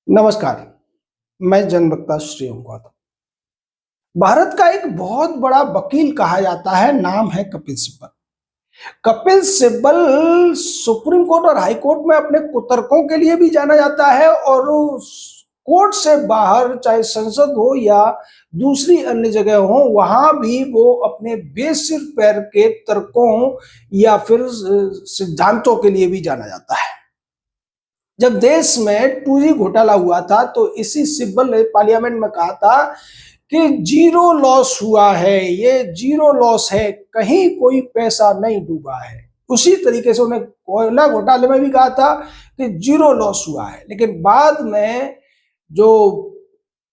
नमस्कार, मैं जनवक्ता श्री ओम गौतम। भारत का एक बहुत बड़ा वकील कहा जाता है, नाम है कपिल सिब्बल। कपिल सिब्बल सुप्रीम कोर्ट और हाई कोर्ट में अपने कुतर्कों के लिए भी जाना जाता है और उस कोर्ट से बाहर, चाहे संसद हो या दूसरी अन्य जगह हो, वहां भी वो अपने बेसिर पैर के तर्कों या फिर सिद्धांतों के लिए भी जाना जाता है। जब देश में 2G घोटाला हुआ था तो इसी सिब्बल ने पार्लियामेंट में कहा था कि जीरो लॉस हुआ है, ये जीरो लॉस है, कहीं कोई पैसा नहीं डूबा है। उसी तरीके से उन्हें कोयला घोटाले में भी कहा था कि जीरो लॉस हुआ है, लेकिन बाद में जो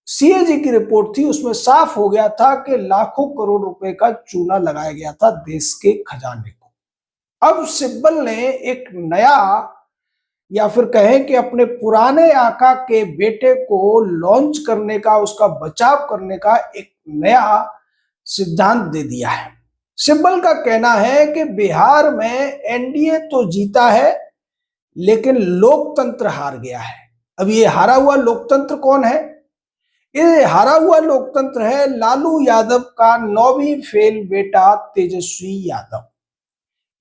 CAG की रिपोर्ट थी उसमें साफ हो गया था कि लाखों करोड़ रुपए का चूना लगाया गया था देश के खजाने को। अब सिब्बल ने एक नया, या फिर कहें कि अपने पुराने आका के बेटे को लॉन्च करने का, उसका बचाव करने का एक नया सिद्धांत दे दिया है। सिब्बल का कहना है कि बिहार में NDA तो जीता है लेकिन लोकतंत्र हार गया है। अब ये हारा हुआ लोकतंत्र कौन है? ये हारा हुआ लोकतंत्र है लालू यादव का 9वीं फेल बेटा तेजस्वी यादव।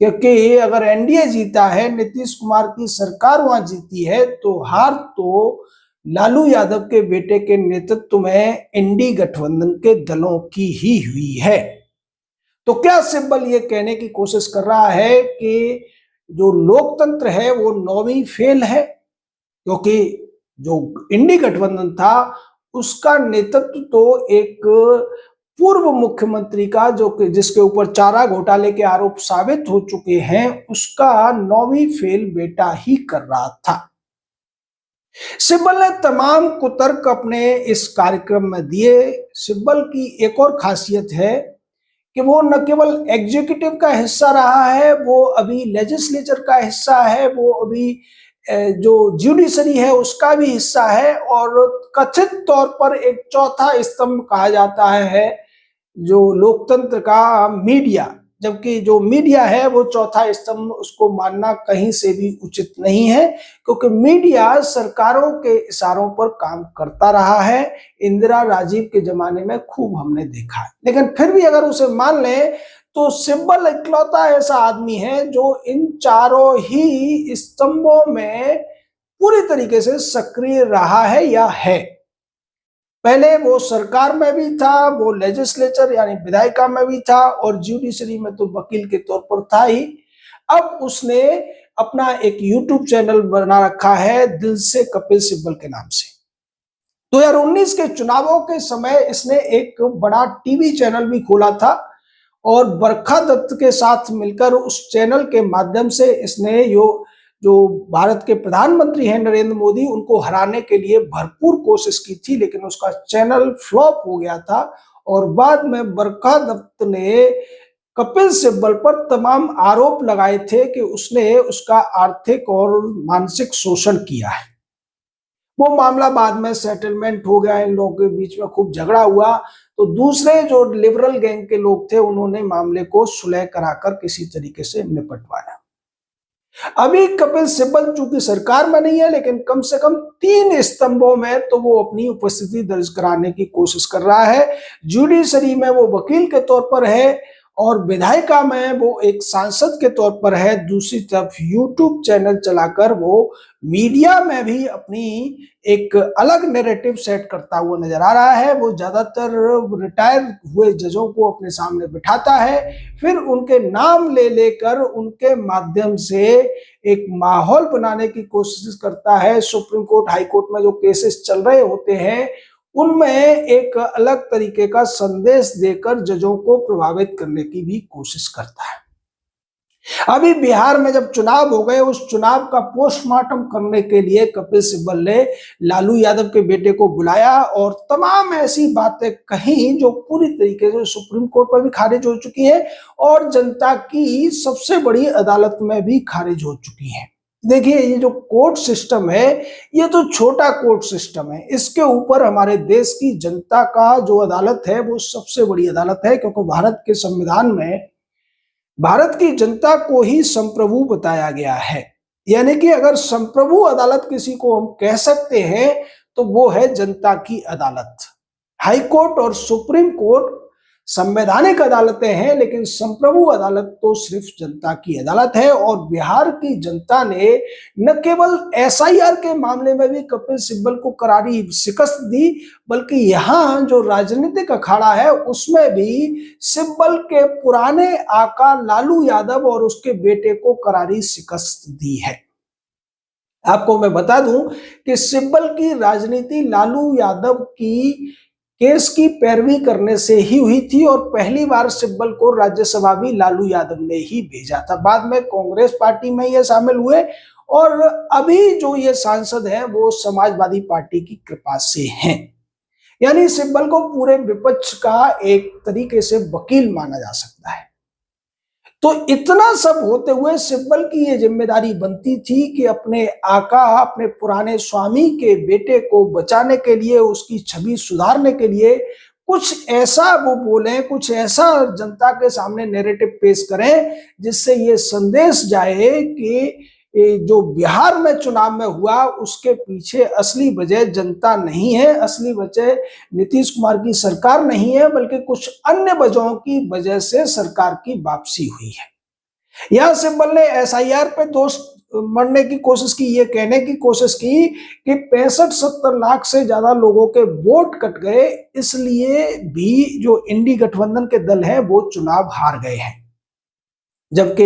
क्योंकि अगर NDA जीता है, नीतीश कुमार की सरकार वहां जीती है, तो हार तो लालू यादव के बेटे के नेतृत्व में NDA गठबंधन के दलों की ही हुई है। तो क्या सिब्बल ये कहने की कोशिश कर रहा है कि जो लोकतंत्र है वो 9वीं फेल है? क्योंकि जो NDA गठबंधन था उसका नेतृत्व तो एक पूर्व मुख्यमंत्री का, जो कि जिसके ऊपर चारा घोटाले के आरोप साबित हो चुके हैं, उसका 9वीं फेल बेटा ही कर रहा था। सिब्बल ने तमाम कुतर्क अपने इस कार्यक्रम में दिए। सिब्बल की एक और खासियत है कि वो न केवल एग्जीक्यूटिव का हिस्सा रहा है, वो अभी लेजिस्लेचर का हिस्सा है, वो अभी जो जुडिशरी है उसका भी हिस्सा है, और कथित तौर पर एक चौथा स्तंभ कहा जाता है जो लोकतंत्र का, मीडिया। जबकि जो मीडिया है वो चौथा स्तंभ, उसको मानना कहीं से भी उचित नहीं है, क्योंकि मीडिया सरकारों के इशारों पर काम करता रहा है। इंदिरा राजीव के जमाने में खूब हमने देखा है। लेकिन फिर भी अगर उसे मान लें तो सिब्बल इकलौता ऐसा आदमी है जो इन चारों ही स्तंभों में पूरी तरीके से सक्रिय रहा है या है। पहले वो सरकार में भी था, वो लेजिस्लेचर यानी विधायिका में भी था, और जुडिशरी में तो वकील के तौर पर था ही। अब उसने अपना एक यूट्यूब चैनल बना रखा है, दिल से कपिल सिब्बल के नाम से। 2019 के चुनावों के समय इसने एक बड़ा टीवी चैनल भी खोला था, और बरखा दत्त के साथ मिलकर उस चैनल के माध्यम से इसने जो भारत के प्रधानमंत्री हैं नरेंद्र मोदी, उनको हराने के लिए भरपूर कोशिश की थी, लेकिन उसका चैनल फ्लॉप हो गया था। और बाद में बरखा दत्त ने कपिल सिब्बल पर तमाम आरोप लगाए थे कि उसने उसका आर्थिक और मानसिक शोषण किया है। वो मामला बाद में सेटलमेंट हो गया, इन लोगों के बीच में खूब झगड़ा हुआ, तो दूसरे जो लिबरल गैंग के लोग थे उन्होंने मामले को सुलह कराकर किसी तरीके से निपटवाया। अभी कपिल सिब्बल चूंकि सरकार में नहीं है, लेकिन कम से कम 3 स्तंभों में तो वो अपनी उपस्थिति दर्ज कराने की कोशिश कर रहा है। जुडिशरी में वो वकील के तौर पर है, और विधायिका में वो एक सांसद के तौर पर है। दूसरी तरफ यूट्यूब चैनल चलाकर वो मीडिया में भी अपनी एक अलग नैरेटिव सेट करता हुआ नजर आ रहा है। वो ज्यादातर रिटायर हुए जजों को अपने सामने बिठाता है, फिर उनके नाम ले लेकर उनके माध्यम से एक माहौल बनाने की कोशिश करता है। सुप्रीम कोर्ट, हाई कोर्ट में जो केसेस चल रहे होते हैं उनमें एक अलग तरीके का संदेश देकर जजों को प्रभावित करने की भी कोशिश करता है। अभी बिहार में जब चुनाव हो गए, उस चुनाव का पोस्टमार्टम करने के लिए कपिल सिब्बल ने लालू यादव के बेटे को बुलाया, और तमाम ऐसी बातें कही जो पूरी तरीके से सुप्रीम कोर्ट में भी खारिज हो चुकी है और जनता की सबसे बड़ी अदालत में भी खारिज हो चुकी है। देखिए, ये जो कोर्ट सिस्टम है ये तो छोटा कोर्ट सिस्टम है, इसके ऊपर हमारे देश की जनता का जो अदालत है वो सबसे बड़ी अदालत है, क्योंकि भारत के संविधान में भारत की जनता को ही संप्रभु बताया गया है। यानी कि अगर संप्रभु अदालत किसी को हम कह सकते हैं तो वो है जनता की अदालत। हाई कोर्ट और सुप्रीम कोर्ट संवैधानिक अदालतें हैं, लेकिन संप्रभु अदालत तो सिर्फ जनता की अदालत है। और बिहार की जनता ने न केवल एसआईआर के मामले में भी कपिल सिब्बल को करारी शिकस्त दी, बल्कि यहाँ जो राजनीतिक अखाड़ा है उसमें भी सिब्बल के पुराने आका लालू यादव और उसके बेटे को करारी शिकस्त दी है। आपको मैं बता दूं कि सिब्बल की राजनीति लालू यादव की केस की पैरवी करने से ही हुई थी, और पहली बार सिब्बल को राज्यसभा भी लालू यादव ने ही भेजा था। बाद में कांग्रेस पार्टी में ये शामिल हुए, और अभी जो ये सांसद हैं वो समाजवादी पार्टी की कृपा से हैं। यानी सिब्बल को पूरे विपक्ष का एक तरीके से वकील माना जा सकता है। तो इतना सब होते हुए सिब्बल की ये जिम्मेदारी बनती थी कि अपने आका, अपने पुराने स्वामी के बेटे को बचाने के लिए, उसकी छवि सुधारने के लिए कुछ ऐसा वो बोलें, कुछ ऐसा जनता के सामने नैरेटिव पेश करें जिससे ये संदेश जाए कि जो बिहार में चुनाव में हुआ उसके पीछे असली वजह जनता नहीं है, असली वजह नीतीश कुमार की सरकार नहीं है, बल्कि कुछ अन्य वजहों की वजह से सरकार की वापसी हुई है। यहां सिब्बल ने एसआईआर पे दोष मढ़ने की कोशिश की, ये कहने की कोशिश की कि 65-70 लाख से ज्यादा लोगों के वोट कट गए, इसलिए भी जो इंडी गठबंधन के दल हैं वो चुनाव हार गए हैं। जबकि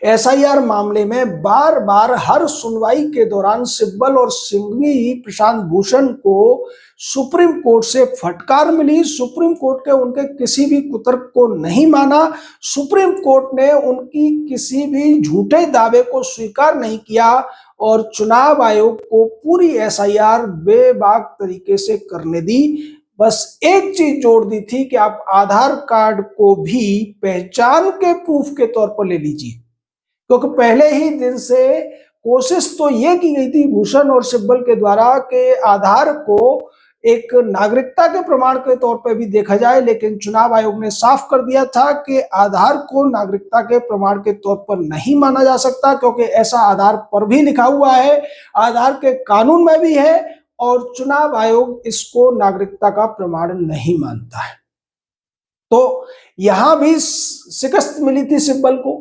एसआईआर मामले में बार बार हर सुनवाई के दौरान सिब्बल और सिंघवी प्रशांत भूषण को सुप्रीम कोर्ट से फटकार मिली। सुप्रीम कोर्ट के उनके किसी भी कुतर्क को नहीं माना, सुप्रीम कोर्ट ने उनकी किसी भी झूठे दावे को स्वीकार नहीं किया, और चुनाव आयोग को पूरी एसआईआर बेबाक तरीके से करने दी। बस एक चीज जोड़ दी थी कि आप आधार कार्ड को भी पहचान के प्रूफ के तौर पर ले लीजिए, क्योंकि पहले ही दिन से कोशिश तो ये की गई थी भूषण और सिब्बल के द्वारा कि आधार को एक नागरिकता के प्रमाण के तौर पर भी देखा जाए, लेकिन चुनाव आयोग ने साफ कर दिया था कि आधार को नागरिकता के प्रमाण के तौर पर नहीं माना जा सकता, क्योंकि ऐसा आधार पर भी लिखा हुआ है, आधार के कानून में भी है, और चुनाव आयोग इसको नागरिकता का प्रमाण नहीं मानता है। तो यहां भी शिकस्त मिली थी सिब्बल को।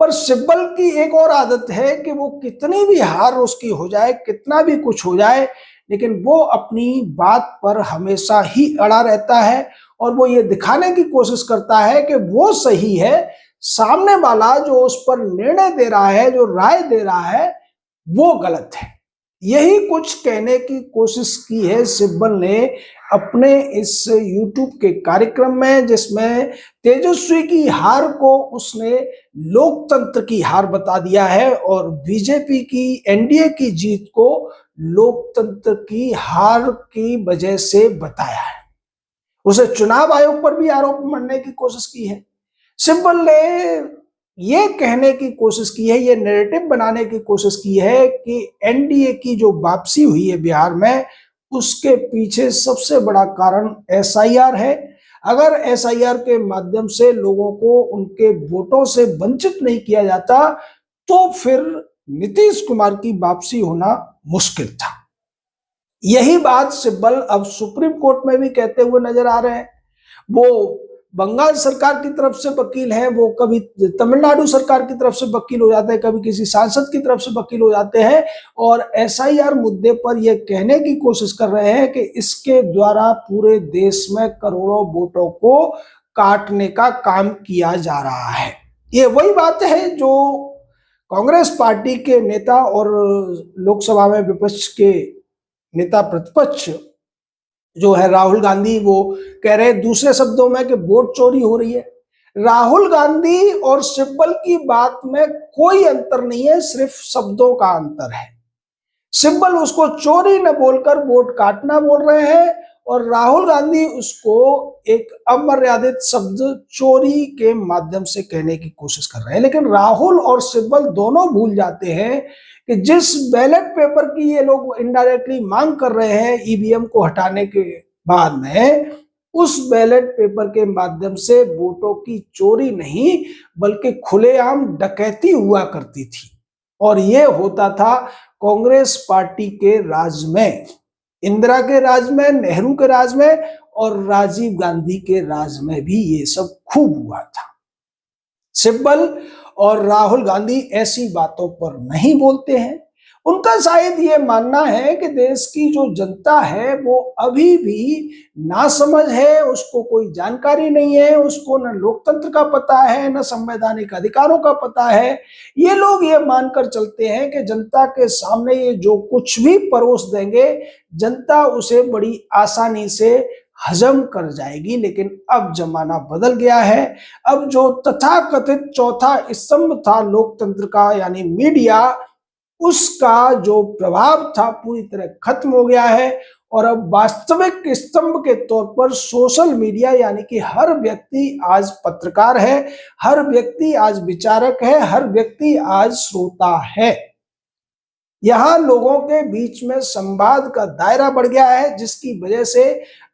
पर सिब्बल की एक और आदत है कि वो कितनी भी हार उसकी हो जाए, कितना भी कुछ हो जाए, लेकिन वो अपनी बात पर हमेशा ही अड़ा रहता है, और वो ये दिखाने की कोशिश करता है कि वो सही है, सामने वाला जो उस पर निर्णय दे रहा है, जो राय दे रहा है, वो गलत है। यही कुछ कहने की कोशिश की है सिब्बल ने अपने इस YouTube के कार्यक्रम में, जिसमें तेजस्वी की हार को उसने लोकतंत्र की हार बता दिया है, और बीजेपी की एनडीए की जीत को लोकतंत्र की हार की वजह से बताया है। उसे चुनाव आयोग पर भी आरोप मढ़ने की कोशिश की है। सिब्बल ने ये कहने की कोशिश की है, ये नैरेटिव बनाने की कोशिश की है कि एनडीए की जो वापसी हुई है बिहार में, उसके पीछे सबसे बड़ा कारण एसआईआर है। अगर एसआईआर के माध्यम से लोगों को उनके वोटों से वंचित नहीं किया जाता, तो फिर नीतीश कुमार की वापसी होना मुश्किल था। यही बात सिब्बल अब सुप्रीम कोर्ट में भी कहते हुए नजर आ रहे हैं। वो बंगाल सरकार की तरफ से वकील हैं, वो कभी तमिलनाडु सरकार की तरफ से वकील हो जाते हैं, कभी किसी सांसद की तरफ से वकील हो जाते हैं, और एसआईआर मुद्दे पर यह कहने की कोशिश कर रहे हैं कि इसके द्वारा पूरे देश में करोड़ों वोटों को काटने का काम किया जा रहा है। ये वही बात है जो कांग्रेस पार्टी के नेता और लोकसभा में विपक्ष के नेता प्रतिपक्ष जो है राहुल गांधी, वो कह रहे हैं दूसरे शब्दों में कि वोट चोरी हो रही है। राहुल गांधी और सिब्बल की बात में कोई अंतर नहीं है, सिर्फ शब्दों का अंतर है। सिब्बल उसको चोरी न बोलकर वोट काटना बोल रहे हैं, और राहुल गांधी उसको एक अमर्यादित शब्द चोरी के माध्यम से कहने की कोशिश कर रहे हैं। लेकिन राहुल और सिब्बल दोनों भूल जाते हैं कि जिस बैलेट पेपर की ये लोग इनडायरेक्टली मांग कर रहे हैं ईवीएम को हटाने के बाद में, उस बैलेट पेपर के माध्यम से वोटों की चोरी नहीं बल्कि खुलेआम डकैती हुआ करती थी, और ये होता था कांग्रेस पार्टी के राज में। इंदिरा के राज में, नेहरू के राज में और राजीव गांधी के राज में भी ये सब खूब हुआ था। सिब्बल और राहुल गांधी ऐसी बातों पर नहीं बोलते हैं। उनका शायद ये मानना है कि देश की जो जनता है वो अभी भी नासमझ है, उसको कोई जानकारी नहीं है, उसको न लोकतंत्र का पता है, न संवैधानिक अधिकारों का पता है। ये लोग ये मानकर चलते हैं कि जनता के सामने ये जो कुछ भी परोस देंगे, जनता उसे बड़ी आसानी से हजम कर जाएगी। लेकिन अब जमाना बदल गया है। अब जो तथाकथित चौथा स्तंभ था लोकतंत्र का, यानी मीडिया, उसका जो प्रभाव था पूरी तरह खत्म हो गया है। और अब वास्तविक स्तंभ के तौर पर सोशल मीडिया, यानी कि हर व्यक्ति आज पत्रकार है, हर व्यक्ति आज विचारक है, हर व्यक्ति आज श्रोता है। यहाँ लोगों के बीच में संवाद का दायरा बढ़ गया है, जिसकी वजह से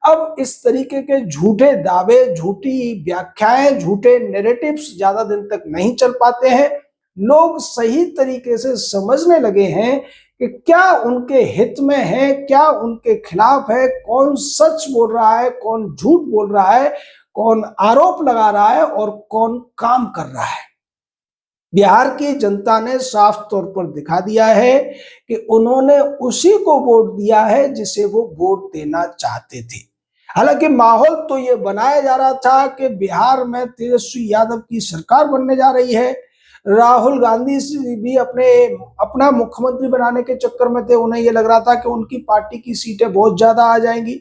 अब इस तरीके के झूठे दावे, झूठी व्याख्याएं, झूठे नैरेटिव्स ज्यादा दिन तक नहीं चल पाते हैं। लोग सही तरीके से समझने लगे हैं कि क्या उनके हित में है, क्या उनके खिलाफ है, कौन सच बोल रहा है, कौन झूठ बोल रहा है, कौन आरोप लगा रहा है और कौन काम कर रहा है। बिहार की जनता ने साफ तौर पर दिखा दिया है कि उन्होंने उसी को वोट दिया है जिसे वो वोट देना चाहते थे। हालांकि माहौल तो ये बनाया जा रहा था कि बिहार में तेजस्वी यादव की सरकार बनने जा रही है। राहुल गांधी भी अपना मुख्यमंत्री बनाने के चक्कर में थे। उन्हें ये लग रहा था कि उनकी पार्टी की सीटें बहुत ज्यादा आ जाएंगी।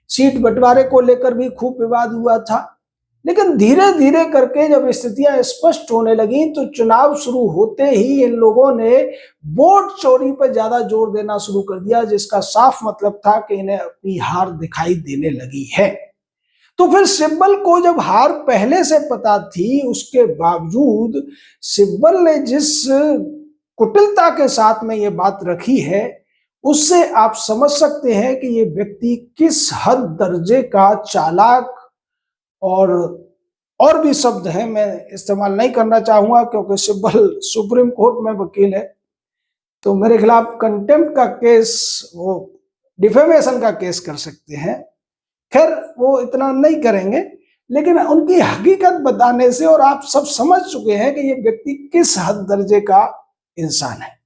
सीट बंटवारे को लेकर भी खूब विवाद हुआ था। लेकिन धीरे धीरे करके जब स्थितियां स्पष्ट होने लगी तो चुनाव शुरू होते ही इन लोगों ने वोट चोरी पर ज्यादा जोर देना शुरू कर दिया, जिसका साफ मतलब था कि इन्हें अपनी हार दिखाई देने लगी है। तो फिर सिब्बल को जब हार पहले से पता थी, उसके बावजूद सिब्बल ने जिस कुटिलता के साथ में ये बात रखी है, उससे आप समझ सकते हैं कि ये व्यक्ति किस हद दर्जे का चालाक और भी शब्द हैं मैं इस्तेमाल नहीं करना चाहूंगा, क्योंकि सिब्बल सुप्रीम कोर्ट में वकील है, तो मेरे खिलाफ कंटेम्प्ट का केस, वो डिफेमेशन का केस कर सकते हैं। खैर वो इतना नहीं करेंगे, लेकिन उनकी हकीकत बताने से और आप सब समझ चुके हैं कि ये व्यक्ति किस हद दर्जे का इंसान है।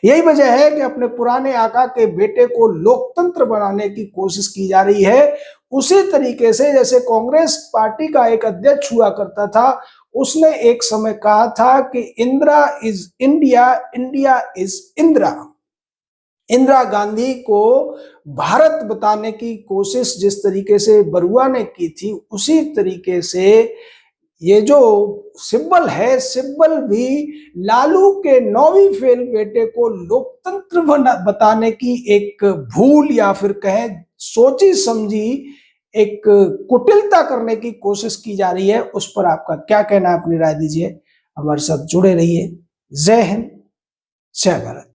यही वजह है कि अपने पुराने आका के बेटे को लोकतंत्र बनाने की कोशिश की जा रही है। उसी तरीके से जैसे कांग्रेस पार्टी का एक अध्यक्ष हुआ करता था, उसने एक समय कहा था कि Indira is India, India is Indira. Indira Gandhi को भारत बताने की कोशिश जिस तरीके से बरुआ ने की थी, उसी तरीके से ये जो सिब्बल है, सिब्बल भी लालू के 9वीं फेल बेटे को लोकतंत्र बताने की एक भूल या फिर कहें सोची समझी एक कुटिलता करने की कोशिश की जा रही है। उस पर आपका क्या कहना है, अपनी राय दीजिए। हमारे साथ जुड़े रहिए। जय हिंद, जय भारत।